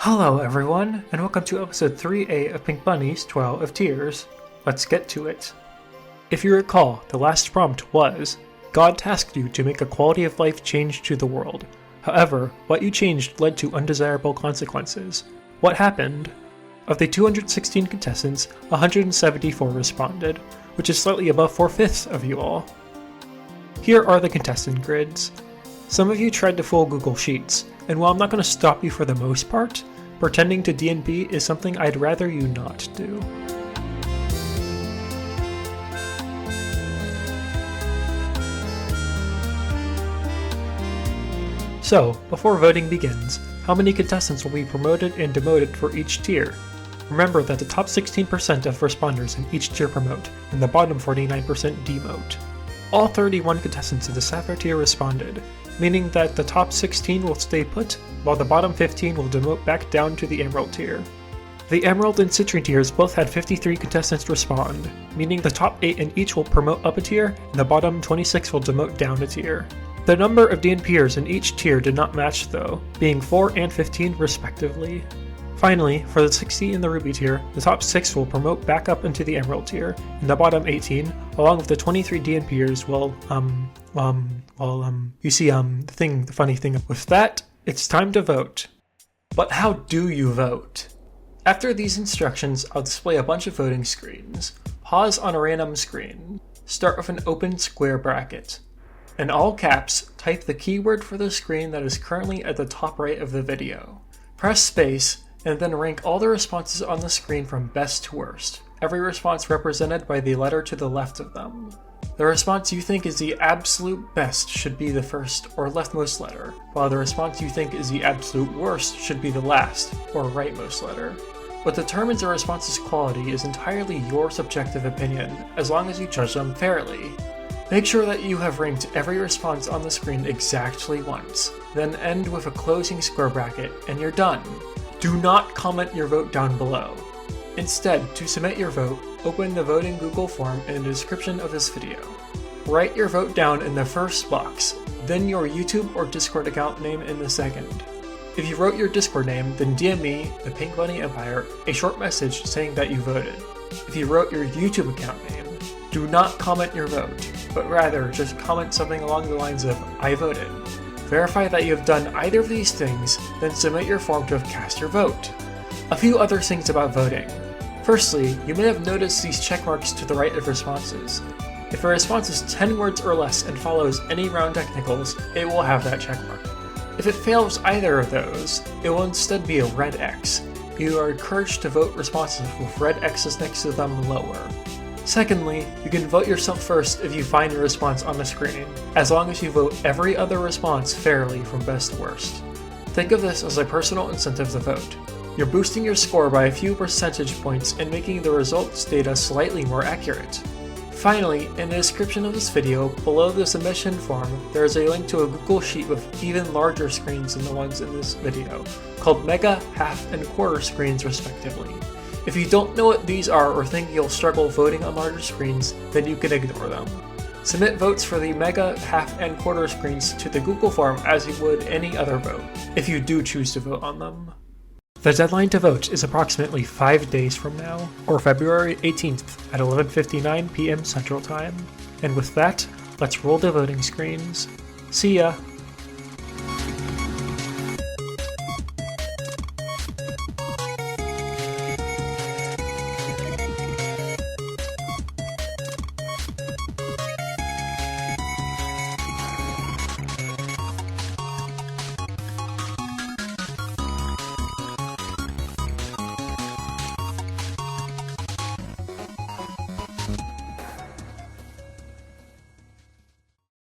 Hello everyone, and welcome to episode 3A of PinkBunny's TWOW of Tears. Let's get to it. If you recall, the last prompt was, God tasked you to make a quality of life change to the world. However, what you changed led to undesirable consequences. What happened? Of the 216 contestants, 174 responded, which is slightly above 4/5 of you all. Here are the contestant grids. Some of you tried to fool Google Sheets, and while I'm not going to stop you for the most part, pretending to DNP is something I'd rather you not do. So, before voting begins, how many contestants will be promoted and demoted for each tier? Remember that the top 16% of responders in each tier promote, and the bottom 49% demote. All 31 contestants in the Sapphire tier responded, meaning that the top 16 will stay put, while the bottom 15 will demote back down to the Emerald tier. The Emerald and Citrine tiers both had 53 contestants respond, meaning the top 8 in each will promote up a tier, and the bottom 26 will demote down a tier. The number of DNPers in each tier did not match though, being 4 and 15 respectively. Finally, for the 60 in the Ruby tier, the top 6 will promote back up into the Emerald tier, and the bottom 18, along with the 23 DNPers will, the funny thing with that, it's time to vote. But how do you vote? After these instructions, I'll display a bunch of voting screens. Pause on a random screen. Start with an open square bracket. In all caps, type the keyword for the screen that is currently at the top right of the video. Press space, and then rank all the responses on the screen from best to worst, every response represented by the letter to the left of them. The response you think is the absolute best should be the first or leftmost letter, while the response you think is the absolute worst should be the last or rightmost letter. What determines a response's quality is entirely your subjective opinion, as long as you judge them fairly. Make sure that you have ranked every response on the screen exactly once, then end with a closing square bracket, and you're done. Do not comment your vote down below. Instead, to submit your vote, open the voting Google form in the description of this video. Write your vote down in the first box, then your YouTube or Discord account name in the second. If you wrote your Discord name, then DM me, the Pink Bunny Empire, a short message saying that you voted. If you wrote your YouTube account name, do not comment your vote, but rather just comment something along the lines of, I voted. Verify that you have done either of these things, then submit your form to have cast your vote. A few other things about voting. Firstly, you may have noticed these checkmarks to the right of responses. If a response is 10 words or less and follows any round technicals, it will have that checkmark. If it fails either of those, it will instead be a red X. You are encouraged to vote responses with red X's next to them lower. Secondly, you can vote yourself first if you find a response on the screen, as long as you vote every other response fairly from best to worst. Think of this as a personal incentive to vote. You're boosting your score by a few percentage points and making the results data slightly more accurate. Finally, in the description of this video, below the submission form, there is a link to a Google Sheet with even larger screens than the ones in this video, called Mega, Half, and Quarter screens respectively. If you don't know what these are or think you'll struggle voting on larger screens, then you can ignore them. Submit votes for the Mega, Half, and Quarter screens to the Google form as you would any other vote, if you do choose to vote on them. The deadline to vote is approximately 5 days from now, or February 18th at 11:59 PM Central Time. And with that, let's roll the voting screens. See ya!